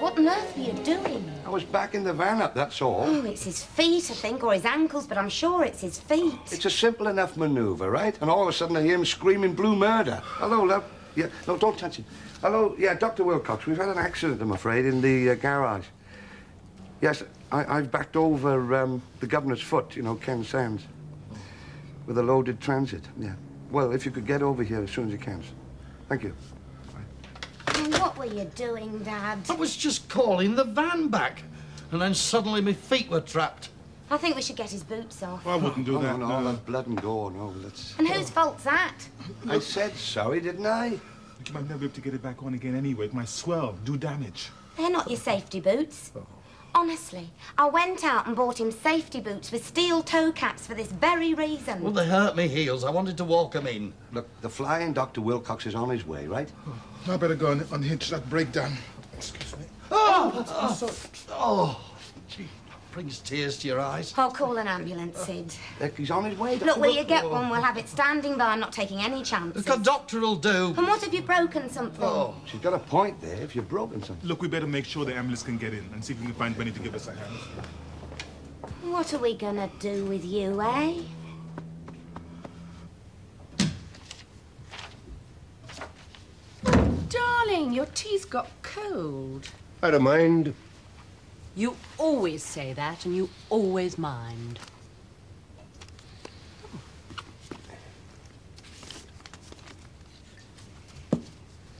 what on earth were you doing? I was backing the van up, that's all. Oh, it's his feet, I think, or his ankles, but I'm sure it's his feet. It's a simple enough manoeuvre, right? And all of a sudden I hear him screaming blue murder. Hello, love. Yeah, no, don't touch him. Hello, yeah, Dr. Wilcox. We've had an accident, I'm afraid, in the garage. Yes, I've backed over the governor's foot, you know, Ken Sands, with a loaded transit, yeah. Well, if you could get over here as soon as you can. Thank you. And what were you doing, Dad? I was just calling the van back, and then suddenly my feet were trapped. I think we should get his boots off. I wouldn't do that. No, that's blood and gore, no, that's... And whose fault's that? I said sorry, didn't I? You might never be able to get it back on again anyway. It might swell, do damage. They're not your safety boots. Honestly, I went out and bought him safety boots with steel toe caps for this very reason. Well, they hurt me heels. I wanted to walk them in. Look, the flying Dr. Wilcox is on his way, right? I better go and unhitch that breakdown. Excuse me. Oh, gee, brings tears to your eyes. I'll call an ambulance, Sid. Look, he's on his way. Look, will you get one? We'll have it standing by. I'm not taking any chances. The doctor will do. And what if you've broken something? Oh. She's got a point there if you've broken something. Look, we better make sure the ambulance can get in and see if we can find Benny to give us a hand. What are we gonna do with you, eh? Darling, your tea's got cold. I don't mind. You always say that, and you always mind.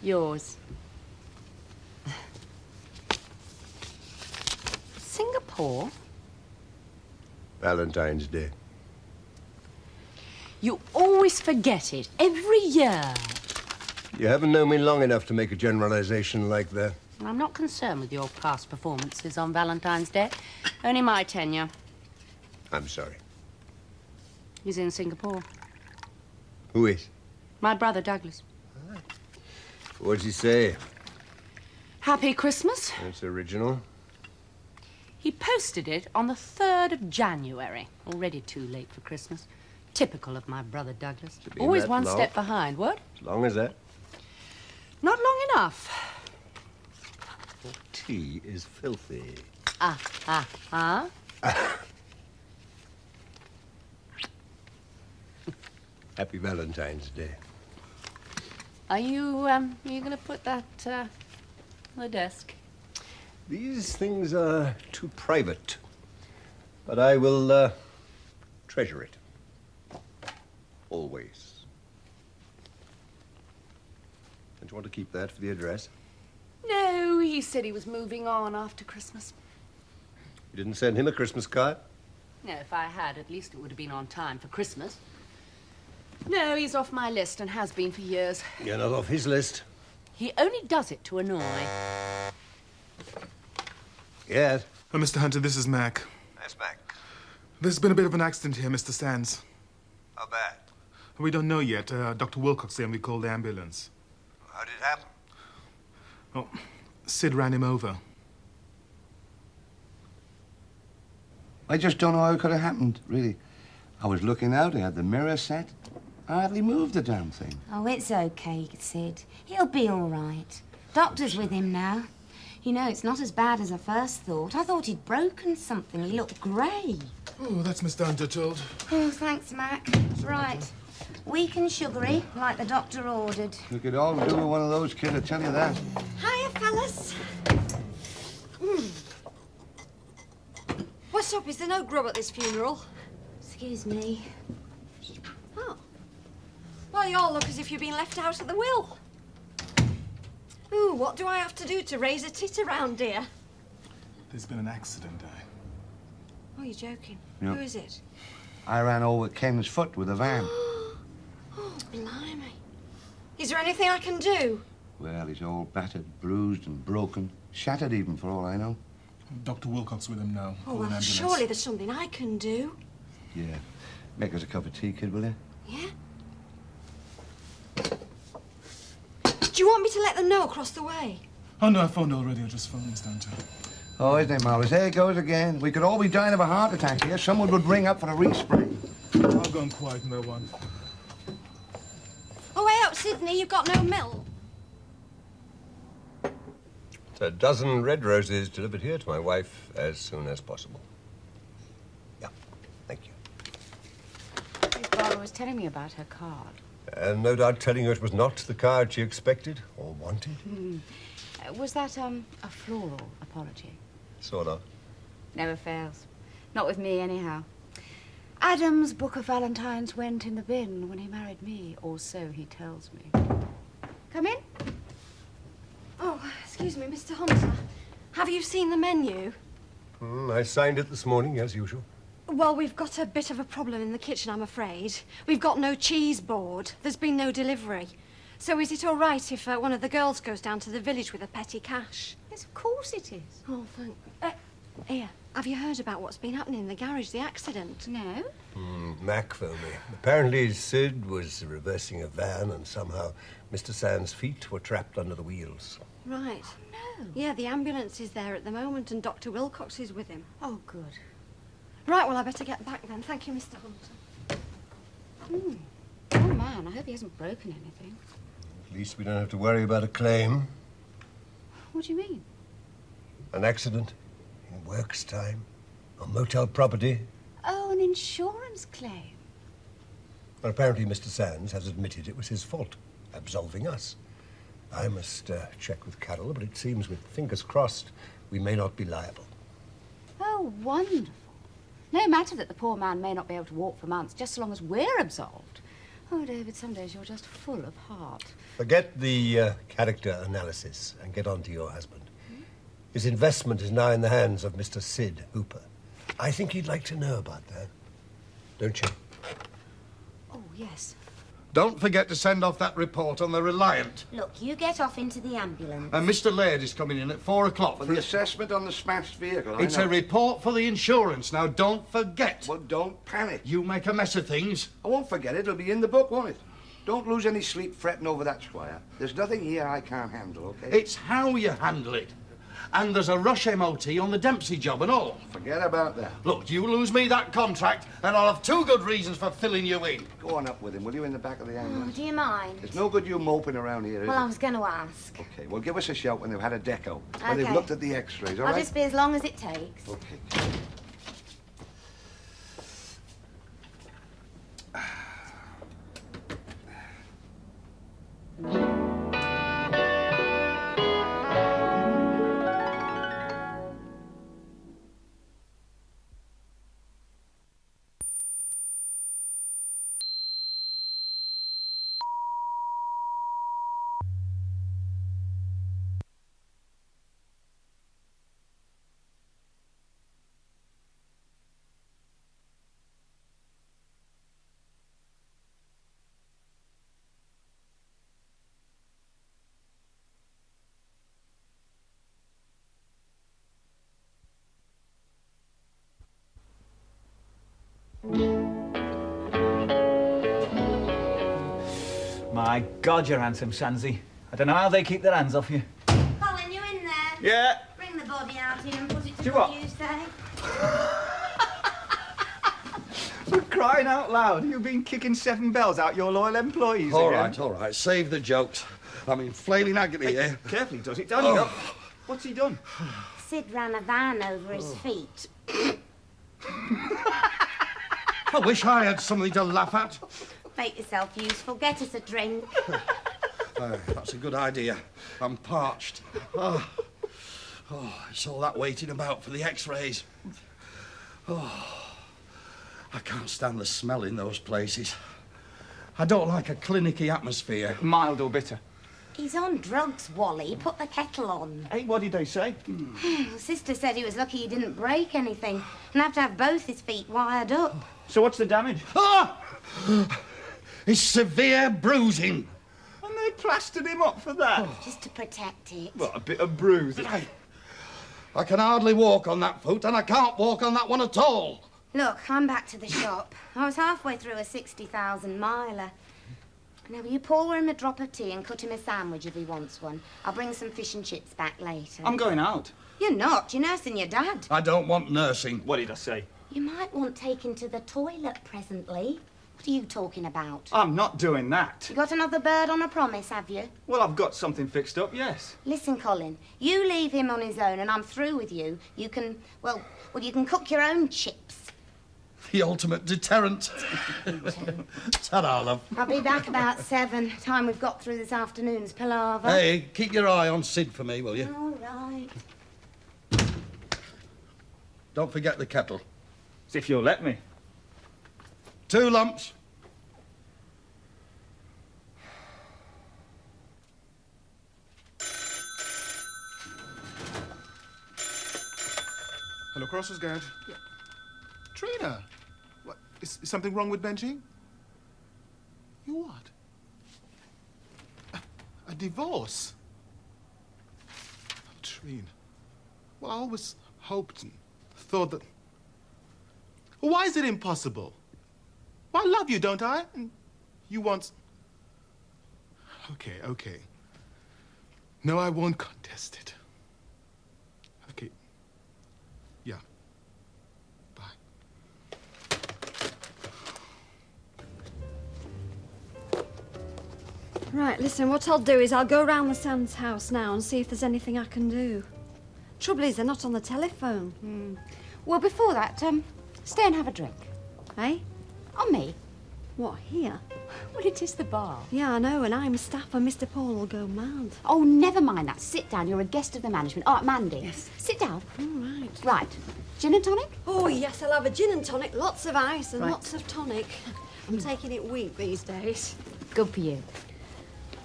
Yours. Singapore? Valentine's Day. You always forget it, every year. You haven't known me long enough to make a generalization like that. I'm not concerned with your past performances on Valentine's Day. Only my tenure. I'm sorry. He's in Singapore. Who is? My brother, Douglas. What'd he say? Happy Christmas. That's original. He posted it on the 3rd of January. Already too late for Christmas. Typical of my brother, Douglas. Always one step behind. What? As long as that. Not long enough. Your tea is filthy. Happy Valentine's Day. Are you going to put that on the desk? These things are too private. But I will treasure it. Always. Don't you want to keep that for the address? No, he said he was moving on after Christmas. You didn't send him a Christmas card? No, if I had, at least it would have been on time for Christmas. No, he's off my list and has been for years. You're not off his list. He only does it to annoy. Yes. Mr. Hunter, this is Mac. Yes, Mac. There's been a bit of an accident here, Mr. Sands. How bad? We don't know yet. Dr. Wilcox said we called the ambulance. How did it happen? Oh, Sid ran him over. I just don't know how it could have happened, really. I was looking out, I had the mirror set. I hardly moved the damn thing. Oh, it's okay, Sid. He'll be all right. Doctor's with him now. You know, it's not as bad as I first thought. I thought he'd broken something. He looked grey. Oh, that's Mr. Hunter told. Oh, thanks, Mac. Right. Weak and sugary, like the doctor ordered. You could all do with one of those, kid, I tell you that. Hiya, fellas. What's up? Is there no grub at this funeral? Excuse me. Oh. Well, you all look as if you've been left out of the will. Ooh, what do I have to do to raise a tit around here? There's been an accident, Oh, you're joking. Yep. Who is it? I ran over Ken's foot with a van. Oh, blimey. Is there anything I can do? Well, he's all battered, bruised and broken. Shattered even, for all I know. Dr. Wilcox with him now. Oh, well, surely there's something I can do. Yeah. Make us a cup of tea, kid, will you? Yeah? Do you want me to let them know across the way? Oh, no, I phoned already. I just phoned Mr. Hunter. Oh, isn't it, Morris? There it goes again. We could all be dying of a heart attack here. Someone would ring up for a respray. I've gone quiet, no one. Oh, hey up, Sydney. You've got no milk. A dozen red roses delivered here to my wife as soon as possible. Yeah, thank you. Miss Barbara was telling me about her card. And no doubt telling you it was not the card she expected or wanted. Was that, a floral apology? Sort of. Never fails. Not with me, anyhow. Adam's Book of Valentines went in the bin when he married me, or so he tells me. Come in. Oh, excuse me, Mr. Hunter. Have you seen the menu? I signed it this morning, as usual. Well, we've got a bit of a problem in the kitchen, I'm afraid. We've got no cheese board. There's been no delivery. So is it all right if one of the girls goes down to the village with a petty cash? Yes, of course it is. Oh, thank... Here, have you heard about what's been happening in the garage, the accident? No? Mac phoned me. Apparently Sid was reversing a van and somehow Mr. Sands' feet were trapped under the wheels. Right. No. Yeah, the ambulance is there at the moment and Dr. Wilcox is with him. Oh, good. Right, well, I better get back then. Thank you, Mr. Hunter. Oh, man, I hope he hasn't broken anything. At least we don't have to worry about a claim. What do you mean? An accident in works time on motel property. Oh, an insurance claim. Well, apparently Mr. Sands has admitted it was his fault, absolving us. I must check with Carol, but it seems, with fingers crossed, we may not be liable. Oh, wonderful. No matter that the poor man may not be able to walk for months, just so long as we're absolved. Oh, David, some days you're just full of heart. Forget the character analysis and get on to your husband. His investment is now in the hands of Mr. Sid Hooper. I think he'd like to know about that. Don't you? Oh, yes. Don't forget to send off that report on the Reliant. Look, you get off into the ambulance. And Mr. Laird is coming in at 4 o'clock. For the assessment on the smashed vehicle, It's I know. a report for the insurance. Now, don't forget. Well, don't panic. You make a mess of things. I won't forget it. It'll be in the book, won't it? Don't lose any sleep fretting over that, Squire. There's nothing here I can't handle, okay? It's how you handle it. And there's a rush MOT on the Dempsey job and all. Forget about that. Look, you lose me that contract, and I'll have 2 good reasons for filling you in. Go on up with him, will you, in the back of the Oh, ambulance? do you mind? It's no good you moping around here, is Well, I it? was going to ask. Okay, well, give us a shout when they've had a deco. When they've Okay. looked at the x-rays, all I'll right? just be as long as it takes. Okay. My God, you're handsome, Sansy. I don't know how they keep their hands off you. Colin, you in there? Yeah. Bring the body out in and put it to Do what what? you say. For crying out loud, you've been kicking 7 bells out your loyal employees All again. right, all right. Save the jokes. I'm in flailing agony here. Carefully, does it, don't you? What's he done? Sid ran a van over his feet. I wish I had something to laugh at. Make yourself useful. Get us a drink. That's a good idea. I'm parched. Oh, it's all that waiting about for the x-rays. Oh, I can't stand the smell in those places. I don't like a clinicky atmosphere. Mild or bitter? He's on drugs, Wally. Put the kettle on. Hey, what did they say? Sister said he was lucky he didn't break anything and have to have both his feet wired up. So what's the damage? Ah! It's severe bruising. And they plastered him up for that? Just to protect it. What, a bit of bruising? I can hardly walk on that foot, and I can't walk on that one at all. Look, I'm back to the shop. I was halfway through a 60,000 miler. Now, will you pour him a drop of tea and cut him a sandwich if he wants one? I'll bring some fish and chips back later. I'm going out. You're not. You're nursing your dad. I don't want nursing. What did I say? You might want taken to the toilet presently. What are you talking about? I'm not doing that. You got another bird on a promise, have you? Well, I've got something fixed up, yes. Listen, Colin, you leave him on his own and I'm through with you. You can, well, you can cook your own chips. The ultimate deterrent. Ta-da, love. I'll be back about 7, time we've got through this afternoon's palaver. Hey, keep your eye on Sid for me, will you? All right. Don't forget the kettle. As if you'll let me. 2 lumps. Hello, Crossroads Garage. Yeah. Trina, what? Is something wrong with Benji? You what? A divorce? Trina. Well, I always hoped and thought that... Why is it impossible? Well, I love you, don't I? And you want... Okay. No, I won't contest it. Okay. Yeah. Bye. Right, listen, what I'll do is I'll go round the Sands house now and see if there's anything I can do. Trouble is, they're not on the telephone. Well, before that, stay and have a drink. Eh? On me. What, here? Well, it is the bar. Yeah, I know, and I'm staff and Mr. Paul will go mad. Oh, never mind that. Sit down. You're a guest of the management. All right, Mandy. Yes. Sit down. All right. Right. Gin and tonic? Oh, yes, I'll have a gin and tonic, lots of ice and Right. lots of tonic. I'm taking it weak these days. Good for you.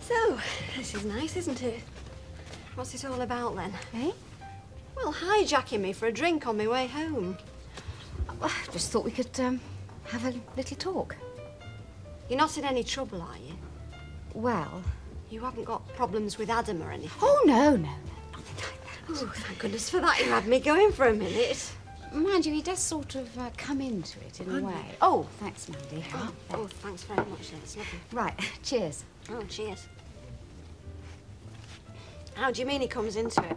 So, this is nice, isn't it? What's it all about, then? Eh? Well, hijacking me for a drink on my way home. I just thought we could have a little talk. You're not in any trouble, are you? Well... You haven't got problems with Adam or anything? Oh, no. Nothing like that. Oh, thank goodness for that. You had me going for a minute. Mind you, he does sort of come into it in a way. Oh, thanks, Mandy. Oh, thanks very much. That's lovely. Right, cheers. Oh, cheers. How do you mean he comes into it?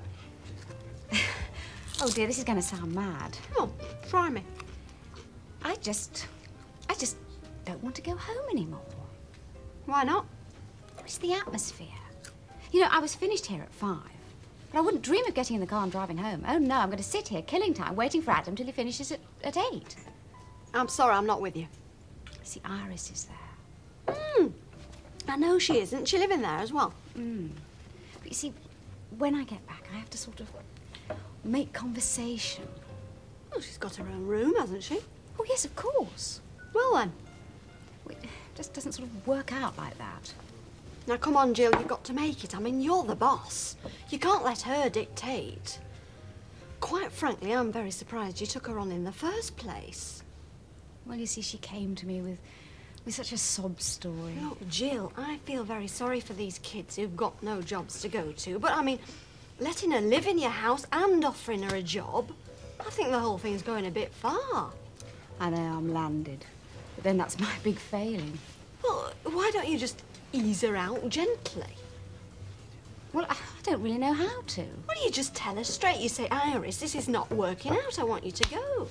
Oh, dear, this is going to sound mad. Oh, try me. I just don't want to go home anymore. Why not? It's the atmosphere. You know, I was finished here at 5, but I wouldn't dream of getting in the car and driving home. Oh, no, I'm going to sit here killing time, waiting for Adam till he finishes at 8. I'm sorry, I'm not with you. See, Iris is there. I know she isn't. She living there as well. But you see, when I get back, I have to sort of make conversation. Well, she's got her own room, hasn't she? Oh, yes, of course. Well, then. It just doesn't sort of work out like that. Now, come on, Jill, you've got to make it. I mean, you're the boss. You can't let her dictate. Quite frankly, I'm very surprised you took her on in the first place. Well, you see, she came to me with such a sob story. Look, Jill, I feel very sorry for these kids who've got no jobs to go to, but, I mean, letting her live in your house and offering her a job, I think the whole thing's going a bit far. I know, I'm landed. But then that's my big failing. Well, why don't you just ease her out gently? Well, I don't really know how to. Well, you just tell her straight. You say, Iris, this is not working out. I want you to go.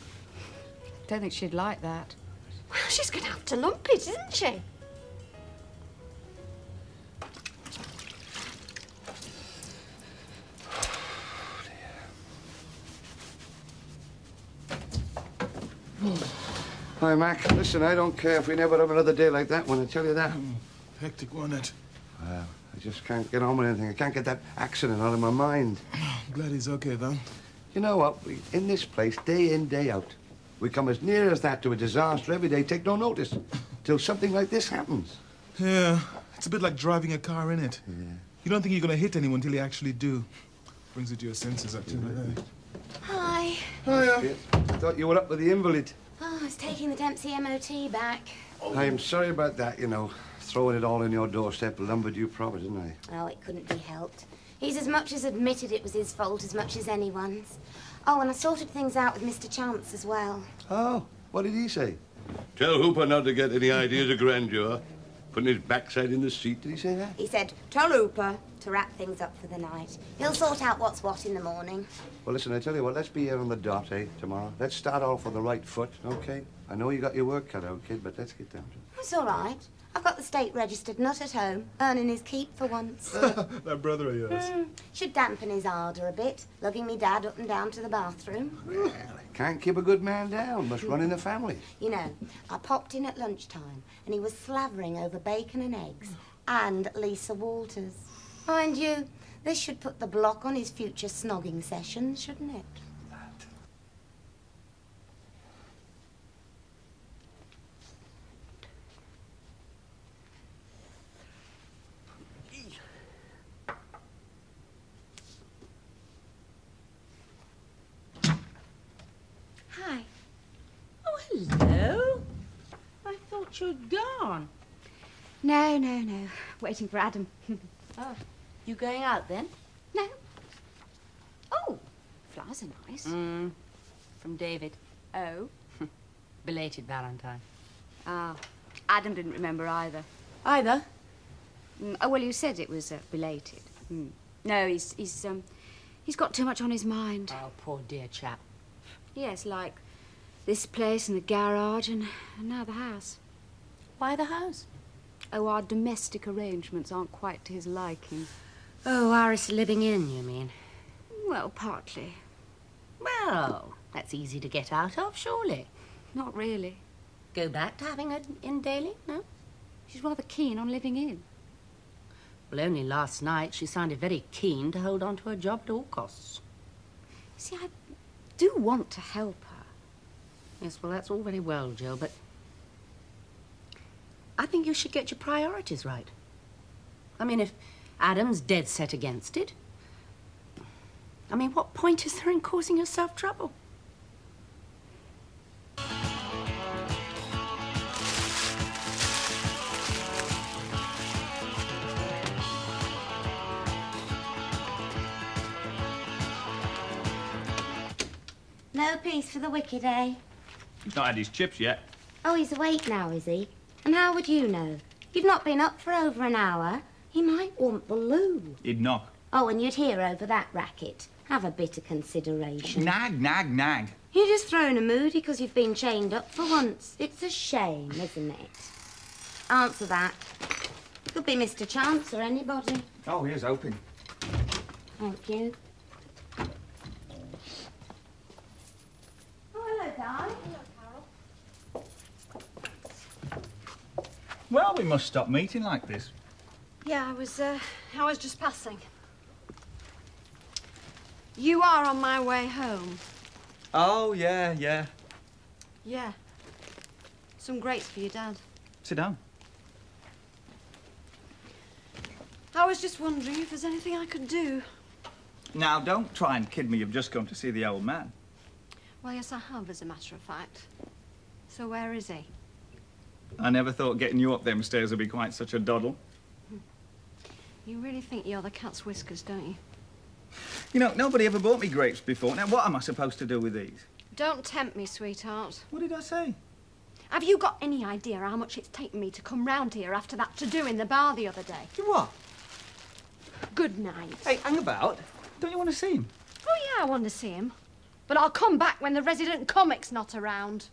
Don't think she'd like that. Well, she's going to have to lump it, isn't she? Hi, Mac. Listen, I don't care if we never have another day like that one, I tell you that. Hectic, wasn't it? Well, I just can't get on with anything. I can't get that accident out of my mind. I'm glad he's okay, though. You know what? In this place, day in, day out, we come as near as that to a disaster every day, take no notice, till something like this happens. Yeah, it's a bit like driving a car, innit? Yeah. You don't think you're going to hit anyone till you actually do. Brings it to your senses, actually. Hi. Hiya. I thought you were up with the invalid. Oh, I was taking the Dempsey MOT back. I'm sorry about that, you know. Throwing it all on your doorstep lumbered you proper, didn't I? Oh, it couldn't be helped. He's as much as admitted it was his fault as much as anyone's. Oh, and I sorted things out with Mr. Chance as well. Oh, what did he say? Tell Hooper not to get any ideas of grandeur. Putting his backside in the seat. Did he say that? He said, tell Hooper to wrap things up for the night. He'll sort out what's what in the morning. Well, listen, I tell you what, let's be here on the dot, tomorrow. Let's start off on the right foot, okay? I know you got your work cut out, kid, but let's get down to it. It's all right. I've got the state-registered nut at home, earning his keep for once. That brother of yours. Should dampen his ardour a bit, lugging me dad up and down to the bathroom. Well, can't keep a good man down. Must run in the family. You know, I popped in at lunchtime and he was slavering over bacon and eggs and Lisa Walters. Mind you, this should put the block on his future snogging sessions, shouldn't it? Hi. Oh, hello. I thought you'd gone. No. Waiting for Adam. Oh, you going out then? No. Oh, flowers are nice. From David. Oh. Belated Valentine. Ah, Adam didn't remember either. Either? Oh, well, you said it was belated. No, he's got too much on his mind. Oh, poor dear chap. Yes, like this place and the garage and now the house. Why the house? Oh, our domestic arrangements aren't quite to his liking. Oh, Iris living in, you mean? Well, partly. Well, that's easy to get out of, surely. Not really. Go back to having her in daily, no? She's rather keen on living in. Well, only last night she sounded very keen to hold on to her job at all costs. See, I do want to help her. Yes, well, that's all very well, Jill, but I think you should get your priorities right. I mean, if Adam's dead set against it, I mean, what point is there in causing yourself trouble? No peace for the wicked, eh? He's not had his chips yet. Oh, he's awake now, is he? And how would you know? You've not been up for over an hour. He might want the loo. He'd knock. Oh, and you'd hear over that racket. Have a bit of consideration. Nag. You're just throwing a moody because you've been chained up for once. It's a shame, isn't it? Answer that. Could be Mr. Chance or anybody. Oh, here's hoping. Thank you. Oh, hello, darling. Hello, Carol. Well, we must stop meeting like this. Yeah, I was just passing. You are on my way home. Oh, yeah. Yeah. Some grapes for your dad. Sit down. I was just wondering if there's anything I could do. Now, don't try and kid me you've just come to see the old man. Well, yes, I have, as a matter of fact. So where is he? I never thought getting you up them stairs would be quite such a doddle. You really think you're the cat's whiskers, don't you? You know, nobody ever bought me grapes before. Now, what am I supposed to do with these? Don't tempt me, sweetheart. What did I say? Have you got any idea how much it's taken me to come round here after that to-do in the bar the other day? You what? Good night. Hey, hang about. Don't you want to see him? Oh, yeah, I want to see him. But I'll come back when the resident comic's not around.